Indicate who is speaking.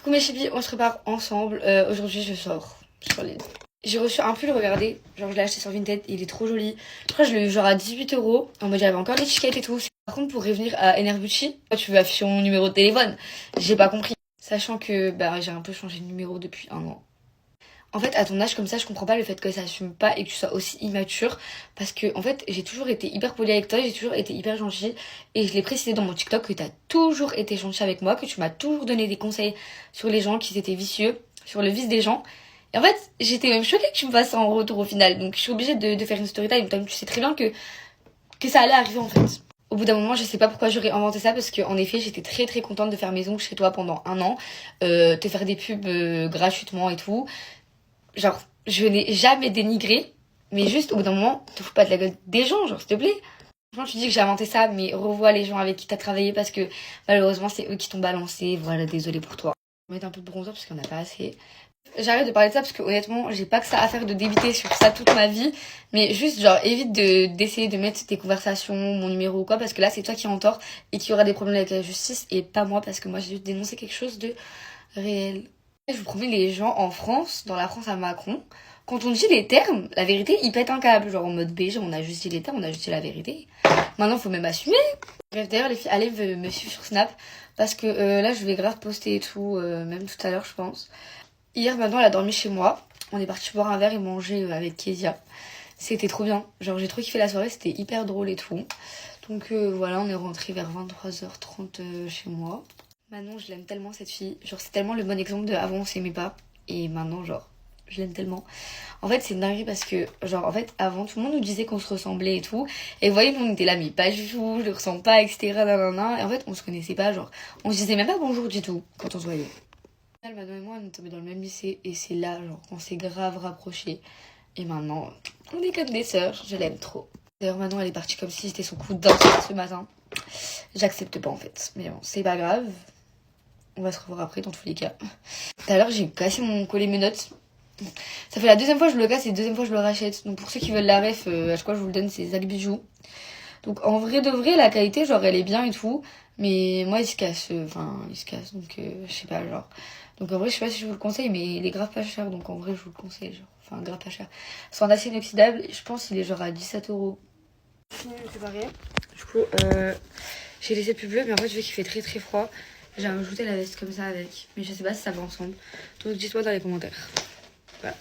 Speaker 1: Coucou mes chibis, on se prépare ensemble. Aujourd'hui je sors sur l'île. J'ai reçu un pull, regardez, genre je l'ai acheté sur Vinted, il est trop joli. Je crois que je l'ai eu genre à 18 €. En mode j'avais encore l'étiquette et tout. Par contre pour revenir à Enerbucci, tu veux afficher mon numéro de téléphone? J'ai pas compris. Sachant que j'ai un peu changé de numéro depuis un an. En fait, à ton âge comme ça, je comprends pas le fait que ça assume pas et que tu sois aussi immature. Parce que, en fait, j'ai toujours été hyper polie avec toi, j'ai toujours été hyper gentille. Et je l'ai précisé dans mon TikTok que t'as toujours été gentille avec moi, que tu m'as toujours donné des conseils sur les gens qui étaient vicieux, sur le vice des gens. Et en fait, j'étais même choquée que tu me fasses ça en retour au final. Donc, je suis obligée de faire une story time. Toi, tu sais très bien que ça allait arriver en fait. Au bout d'un moment, je sais pas pourquoi j'aurais inventé ça parce que en effet, j'étais très très contente de faire mes ongles chez toi pendant un an, te faire des pubs gratuitement et tout. Genre, je n'ai jamais dénigré, mais juste au bout d'un moment, te fous pas de la gueule des gens, genre, s'il te plaît. Franchement, tu dis que j'ai inventé ça, mais revois les gens avec qui t'as travaillé parce que malheureusement, c'est eux qui t'ont balancé. Voilà, désolé pour toi. On va mettre un peu de bronzer parce qu'il n'y en a pas assez. J'arrête de parler de ça parce que honnêtement, j'ai pas que ça à faire de débiter sur ça toute ma vie. Mais juste, genre, évite d'essayer de mettre tes conversations, mon numéro ou quoi, parce que là, c'est toi qui es en tort et qui aura des problèmes avec la justice et pas moi parce que moi, j'ai juste dénoncé quelque chose de réel. Je vous promets, les gens en France, dans la France à Macron, quand on dit les termes, la vérité, ils pètent un câble. Genre en mode BG, on a juste dit les termes, on a juste dit la vérité. Maintenant, faut même assumer. Bref, d'ailleurs, les filles, allez me suivre sur Snap. Parce que là, je vais grave poster et tout, même tout à l'heure, je pense. Hier, maintenant, elle a dormi chez moi. On est parti boire un verre et manger avec Kezia. C'était trop bien. Genre, j'ai trop kiffé la soirée, c'était hyper drôle et tout. Donc voilà, on est rentré vers 23h30 chez moi. Manon, je l'aime tellement cette fille. Genre, c'est tellement le bon exemple de avant on s'aimait pas. Et maintenant, genre, je l'aime tellement. En fait, c'est une dinguerie parce que, genre, en fait, avant, tout le monde nous disait qu'on se ressemblait et tout. Et vous voyez, nous, on était là, mais pas du tout, je le ressens pas, etc. Nanana. Et en fait, on se connaissait pas, genre, on se disait même pas bonjour du tout quand on se voyait. Manon et moi, on est tombés dans le même lycée. Et c'est là, genre, qu'on s'est grave rapprochés. Et maintenant, on est comme des sœurs. Je l'aime trop. D'ailleurs, Manon, elle est partie comme si c'était son coup de danse ce matin. J'accepte pas, en fait. Mais bon, c'est pas grave. On va se revoir après dans tous les cas. Tout à l'heure, j'ai cassé mon collier menottes. Ça fait la deuxième fois que je le casse et la deuxième fois que je le rachète. Donc pour ceux qui veulent la ref, à chaque fois je vous le donne, c'est Zach Bijoux. Donc en vrai de vrai, la qualité, genre elle est bien et tout. Mais moi, il se casse. Donc je sais pas, genre. Donc en vrai, je sais pas si je vous le conseille, mais il est grave pas cher. Donc en vrai, je vous le conseille, genre. Enfin, grave pas cher. C'est en acier inoxydable. Je pense qu'il est genre à 17 €. Fini de séparer. Du coup, j'ai laissé plus bleu, mais en fait, vu qu'il fait très très froid, j'ai rajouté la veste comme ça avec. Mais je sais pas si ça va ensemble. Donc dites-moi dans les commentaires. Voilà.